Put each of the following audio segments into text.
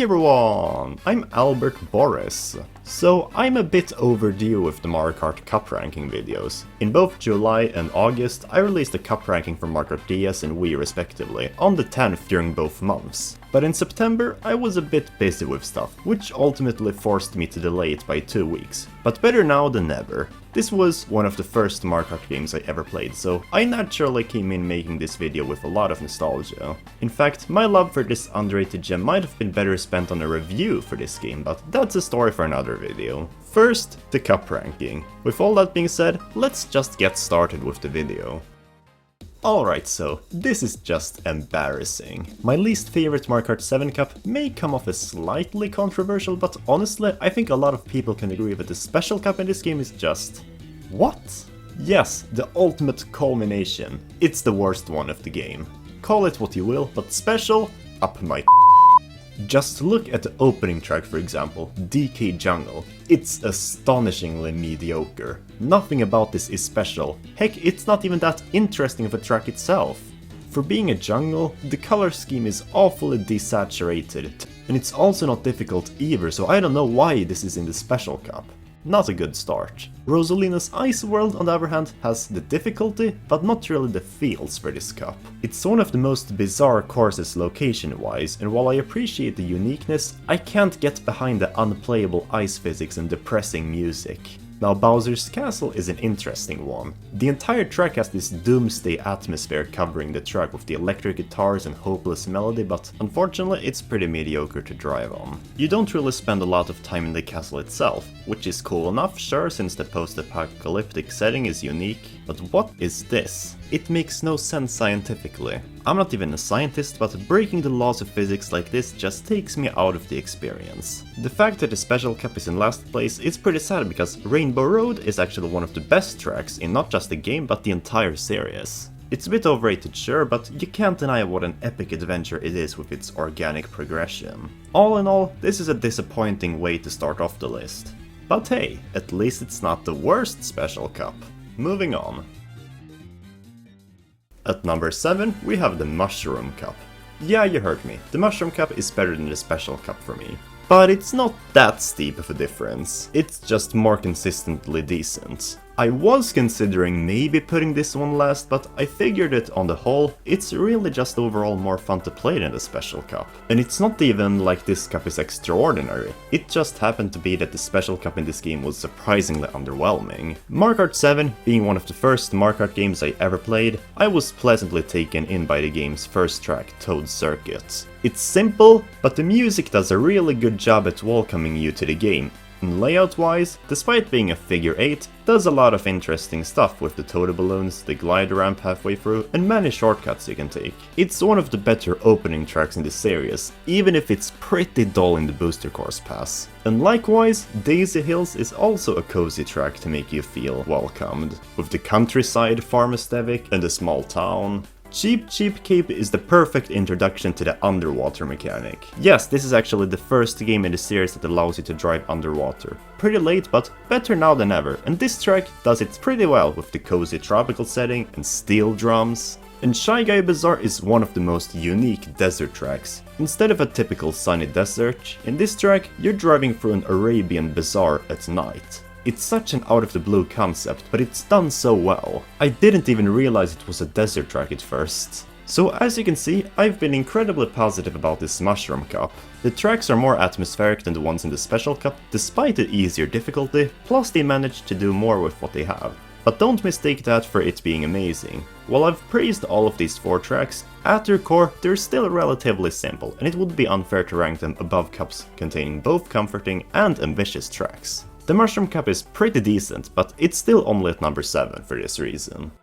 everyone! I'm Albert Boris. So I'm a bit overdue with the Mario Kart Cup ranking videos. In both July and August I released a cup ranking for Mario Kart DS and Wii respectively, on the 10th during both months. But in September I was a bit busy with stuff, which ultimately forced me to delay it by 2 weeks. But better now than never. This was one of the first Mario Kart games I ever played, so I naturally came in making this video with a lot of nostalgia. In fact, my love for this underrated gem might have been better spent on a review for this game, but that's a story for another video. First, the cup ranking. With all that being said, let's just get started with the video. Alright, so this is just embarrassing. My least favorite Mario Kart 7 Cup may come off as slightly controversial, but honestly, I think a lot of people can agree that the special cup in this game is just... what? Yes, the ultimate culmination. It's the worst one of the game. Call it what you will, but special? Up my Just look at the opening track, for example, DK Jungle. It's astonishingly mediocre. Nothing about this is special. Heck, it's not even that interesting of a track itself. For being a jungle, the color scheme is awfully desaturated, and it's also not difficult either, so I don't know why this is in the special cup. Not a good start. Rosalina's Ice World, on the other hand, has the difficulty, but not really the feels for this cup. It's one of the most bizarre courses location-wise, and while I appreciate the uniqueness, I can't get behind the unplayable ice physics and depressing music. Now, Bowser's Castle is an interesting one. The entire track has this doomsday atmosphere covering the track with the electric guitars and hopeless melody, but unfortunately it's pretty mediocre to drive on. You don't really spend a lot of time in the castle itself, which is cool enough, sure, since the post-apocalyptic setting is unique, but what is this? It makes no sense scientifically. I'm not even a scientist, but breaking the laws of physics like this just takes me out of the experience. The fact that the special cup is in last place is pretty sad, because Rainbow Road is actually one of the best tracks in not just the game but the entire series. It's a bit overrated, sure, but you can't deny what an epic adventure it is with its organic progression. All in all, this is a disappointing way to start off the list. But hey, at least it's not the worst special cup. Moving on. At number 7, we have the Mushroom Cup. Yeah, you heard me, the Mushroom Cup is better than the Special Cup for me. But it's not that steep of a difference, it's just more consistently decent. I was considering maybe putting this one last, but I figured that on the whole, it's really just overall more fun to play than the Special Cup. And it's not even like this cup is extraordinary, it just happened to be that the Special Cup in this game was surprisingly underwhelming. Mario Kart 7 being one of the first Mario Kart games I ever played, I was pleasantly taken in by the game's first track, Toad Circuit. It's simple, but the music does a really good job at welcoming you to the game. And layout-wise, despite being a figure 8, does a lot of interesting stuff with the Toad balloons, the glider ramp halfway through, and many shortcuts you can take. It's one of the better opening tracks in the series, even if it's pretty dull in the booster course pass. And likewise, Daisy Hills is also a cozy track to make you feel welcomed, with the countryside farm aesthetic and a small town. Cheep Cheep Cape is the perfect introduction to the underwater mechanic. Yes, this is actually the first game in the series that allows you to drive underwater. Pretty late, but better now than ever, and this track does it pretty well with the cozy tropical setting and steel drums. And Shy Guy Bazaar is one of the most unique desert tracks. Instead of a typical sunny desert, in this track you're driving through an Arabian bazaar at night. It's such an out-of-the-blue concept, but it's done so well. I didn't even realize it was a desert track at first. So as you can see, I've been incredibly positive about this Mushroom Cup. The tracks are more atmospheric than the ones in the Special Cup, despite the easier difficulty, plus they managed to do more with what they have. But don't mistake that for it being amazing. While I've praised all of these 4 tracks, at their core they're still relatively simple, and it would be unfair to rank them above cups containing both comforting and ambitious tracks. The Mushroom Cup is pretty decent, but it's still only at number 7 for this reason.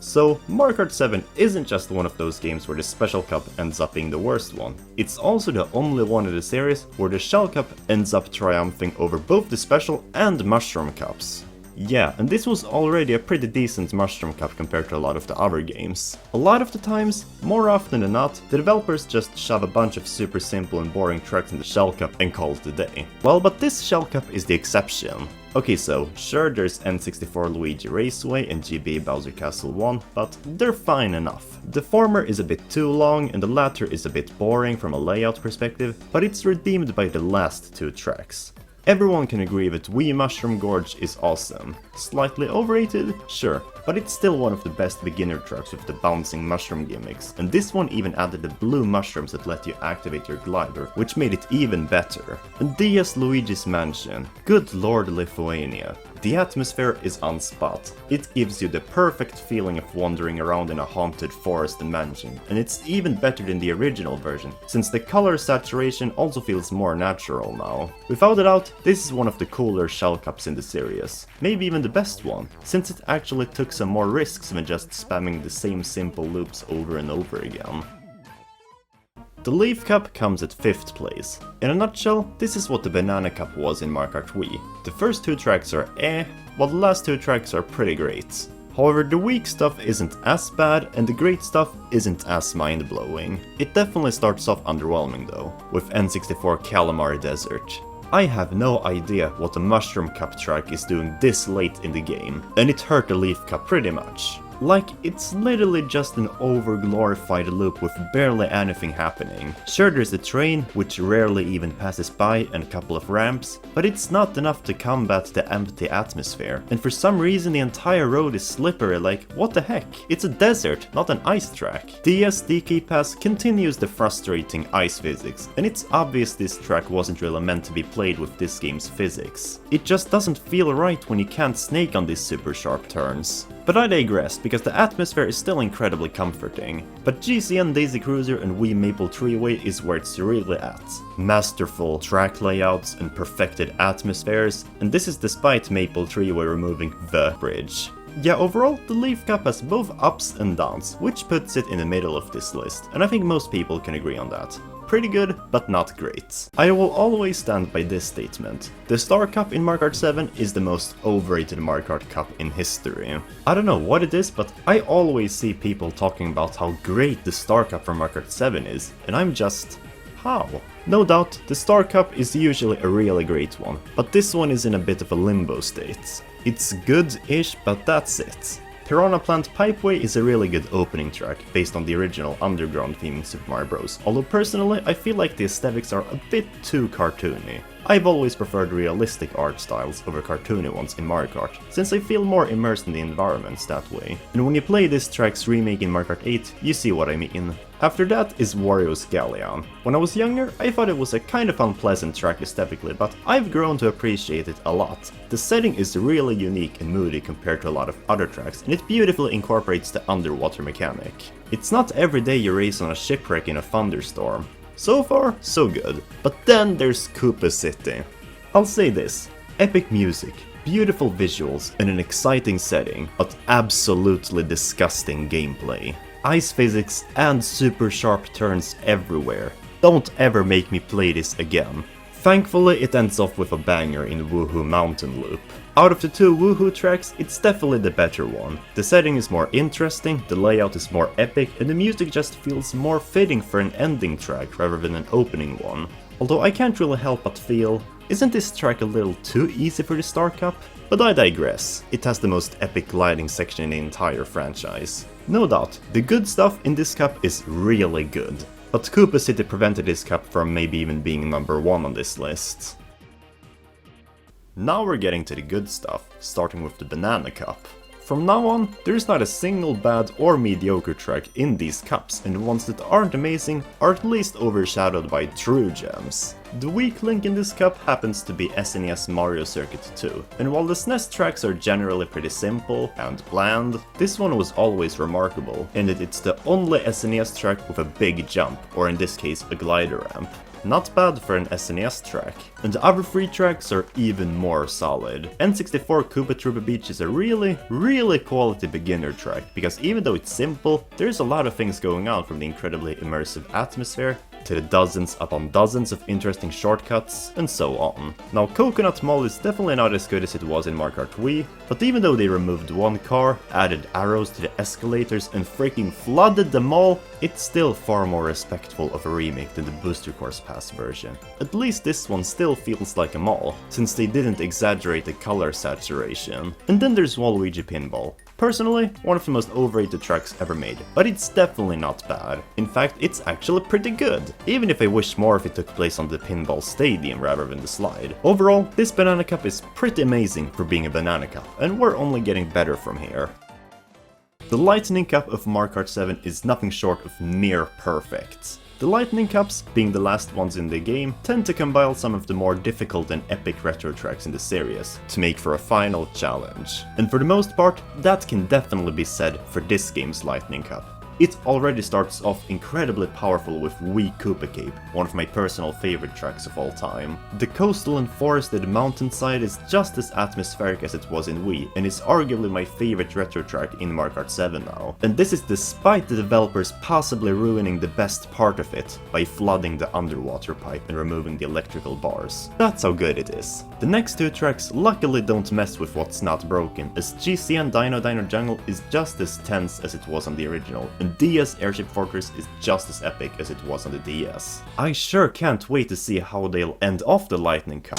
So, Mario Kart 7 isn't just one of those games where the Special Cup ends up being the worst one. It's also the only one in the series where the Shell Cup ends up triumphing over both the Special and Mushroom Cups. Yeah, and this was already a pretty decent Mushroom Cup compared to a lot of the other games. A lot of the times, more often than not, the developers just shove a bunch of super simple and boring tracks in the Shell Cup and call it a day. Well, but this Shell Cup is the exception. Okay, so sure there's N64 Luigi Raceway and GBA Bowser Castle 1, but they're fine enough. The former is a bit too long and the latter is a bit boring from a layout perspective, but it's redeemed by the last two tracks. Everyone can agree that Wii Mushroom Gorge is awesome. Slightly overrated? Sure, but it's still one of the best beginner tracks with the bouncing mushroom gimmicks, and this one even added the blue mushrooms that let you activate your glider, which made it even better. And DS Luigi's Mansion. Good lord Lithuania. The atmosphere is on spot. It gives you the perfect feeling of wandering around in a haunted forest and mansion, and it's even better than the original version, since the color saturation also feels more natural now. Without a doubt, this is one of the cooler shell cups in the series. Maybe even the best one, since it actually took some more risks than just spamming the same simple loops over and over again. The Leaf Cup comes at 5th place. In a nutshell, this is what the Banana Cup was in Mario Kart Wii. The first two tracks are while the last two tracks are pretty great. However, the weak stuff isn't as bad and the great stuff isn't as mind-blowing. It definitely starts off underwhelming though, with N64 Calamari Desert. I have no idea what the Mushroom Cup track is doing this late in the game, and it hurt the Leaf Cup pretty much. Like, it's literally just an over-glorified loop with barely anything happening. Sure, there's a train, which rarely even passes by, and a couple of ramps, but it's not enough to combat the empty atmosphere. And for some reason the entire road is slippery, like, what the heck? It's a desert, not an ice track. DS DK Pass continues the frustrating ice physics, and it's obvious this track wasn't really meant to be played with this game's physics. It just doesn't feel right when you can't snake on these super sharp turns. But I digress, because the atmosphere is still incredibly comforting. But GCN Daisy Cruiser and Wii Maple Treeway is where it's really at. Masterful track layouts and perfected atmospheres, and this is despite Maple Treeway removing the bridge. Yeah, overall, the Leaf Cup has both ups and downs, which puts it in the middle of this list, and I think most people can agree on that. Pretty good, but not great. I will always stand by this statement. The Star Cup in Mario Kart 7 is the most overrated Mario Kart Cup in history. I don't know what it is, but I always see people talking about how great the Star Cup from Mario Kart 7 is, and I'm just... how? No doubt, the Star Cup is usually a really great one, but this one is in a bit of a limbo state. It's good-ish, but that's it. Piranha Plant Pipeway is a really good opening track, based on the original underground theme in Super Mario Bros. Although personally, I feel like the aesthetics are a bit too cartoony. I've always preferred realistic art styles over cartoony ones in Mario Kart, since I feel more immersed in the environments that way. And when you play this track's remake in Mario Kart 8, you see what I mean. After that is Wario's Galleon. When I was younger, I thought it was a kind of unpleasant track aesthetically, but I've grown to appreciate it a lot. The setting is really unique and moody compared to a lot of other tracks, and it beautifully incorporates the underwater mechanic. It's not every day you race on a shipwreck in a thunderstorm. So far, so good. But then there's Koopa City. I'll say this, epic music, beautiful visuals, and an exciting setting, but absolutely disgusting gameplay. Ice physics and super sharp turns everywhere. Don't ever make me play this again. Thankfully, it ends off with a banger in Woohoo Mountain Loop. Out of the two Woohoo tracks, it's definitely the better one. The setting is more interesting, the layout is more epic, and the music just feels more fitting for an ending track rather than an opening one. Although I can't really help but feel, isn't this track a little too easy for the Star Cup? But I digress, it has the most epic gliding section in the entire franchise. No doubt, the good stuff in this cup is really good. But Koopa City prevented this cup from maybe even being number 1 on this list. Now we're getting to the good stuff, starting with the Banana Cup. From now on, there's not a single bad or mediocre track in these cups, and the ones that aren't amazing are at least overshadowed by true gems. The weak link in this cup happens to be SNES Mario Circuit 2, and while the SNES tracks are generally pretty simple and bland, this one was always remarkable, in that it's the only SNES track with a big jump, or in this case a glider ramp. Not bad for an SNES track. And the other 3 tracks are even more solid. N64 Koopa Troopa Beach is a really quality beginner track, because even though it's simple, there's a lot of things going on, from the incredibly immersive atmosphere, to the dozens upon dozens of interesting shortcuts, and so on. Now, Coconut Mall is definitely not as good as it was in Mario Kart Wii, but even though they removed one car, added arrows to the escalators, and freaking flooded the mall, it's still far more respectful of a remake than the Booster Course Pass version. At least this one still feels like a mall, since they didn't exaggerate the color saturation. And then there's Waluigi Pinball. Personally, one of the most overrated tracks ever made, but it's definitely not bad. In fact, it's actually pretty good, even if I wish more if it took place on the pinball stadium rather than the slide. Overall, this Banana Cup is pretty amazing for being a Banana Cup, and we're only getting better from here. The Lightning Cup of Mario Kart 7 is nothing short of near perfect. The Lightning Cups, being the last ones in the game, tend to combine some of the more difficult and epic retro tracks in the series, to make for a final challenge. And for the most part, that can definitely be said for this game's Lightning Cup. It already starts off incredibly powerful with Wii Koopa Cape, one of my personal favorite tracks of all time. The coastal and forested mountainside is just as atmospheric as it was in Wii, and is arguably my favorite retro track in Mario Kart 7 now. And this is despite the developers possibly ruining the best part of it by flooding the underwater pipe and removing the electrical bars. That's how good it is. The next two tracks luckily don't mess with what's not broken, as GCN Dino Dino Jungle is just as tense as it was on the original, and DS Airship Fortress is just as epic as it was on the DS. I sure can't wait to see how they'll end off the Lightning Cup.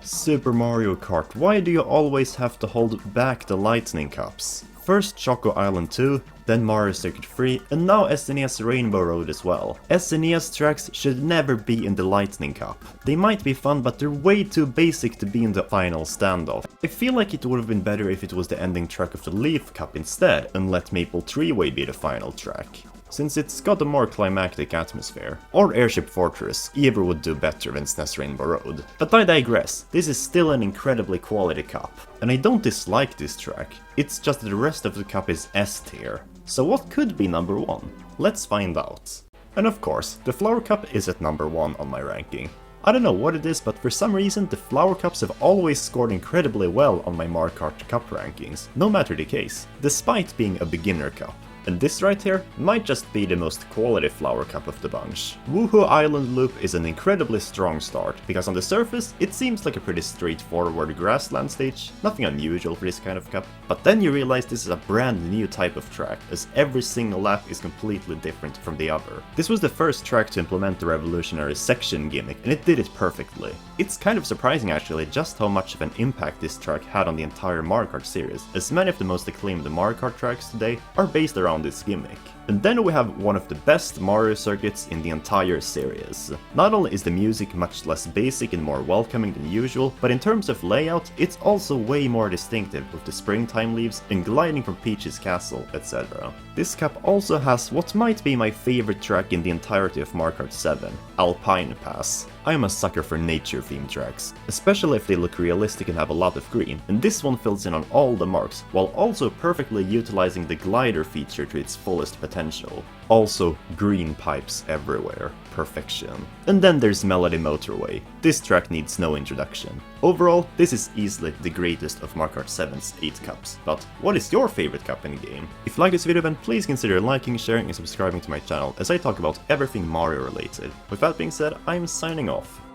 Super Mario Kart, why do you always have to hold back the Lightning Cups? First Choco Island 2, then Mario Circuit 3, and now SNES Rainbow Road as well. SNES tracks should never be in the Lightning Cup. They might be fun, but they're way too basic to be in the final standoff. I feel like it would have been better if it was the ending track of the Leaf Cup instead, and let Maple 3-Way be the final track, since it's got a more climactic atmosphere. Or Airship Fortress, either would do better than SNES Rainbow Road. But I digress, this is still an incredibly quality cup. And I don't dislike this track, it's just that the rest of the cup is S tier. So what could be number 1? Let's find out. And of course, the Flower Cup is at number 1 on my ranking. I don't know what it is, but for some reason the Flower Cups have always scored incredibly well on my Mario Kart Cup rankings, no matter the case, despite being a beginner cup. And this right here might just be the most quality Flower Cup of the bunch. Woohoo Island Loop is an incredibly strong start, because on the surface it seems like a pretty straightforward grassland stage, nothing unusual for this kind of cup. But then you realize this is a brand new type of track, as every single lap is completely different from the other. This was the first track to implement the revolutionary section gimmick, and it did it perfectly. It's kind of surprising actually just how much of an impact this track had on the entire Mario Kart series, as many of the most acclaimed Mario Kart tracks today are based around this gimmick. And then we have one of the best Mario circuits in the entire series. Not only is the music much less basic and more welcoming than usual, but in terms of layout, it's also way more distinctive with the springtime leaves and gliding from Peach's castle, etc. This cup also has what might be my favorite track in the entirety of Mario Kart 7, Alpine Pass. I am a sucker for nature-themed tracks, especially if they look realistic and have a lot of green, and this one fills in on all the marks, while also perfectly utilizing the glider feature to its fullest potential. Also, green pipes everywhere. Perfection. And then there's Melody Motorway. This track needs no introduction. Overall, this is easily the greatest of Mario Kart 7's 8 cups. But what is your favorite cup in the game? If you like this video, then please consider liking, sharing and subscribing to my channel, as I talk about everything Mario related. With that being said, I'm signing off.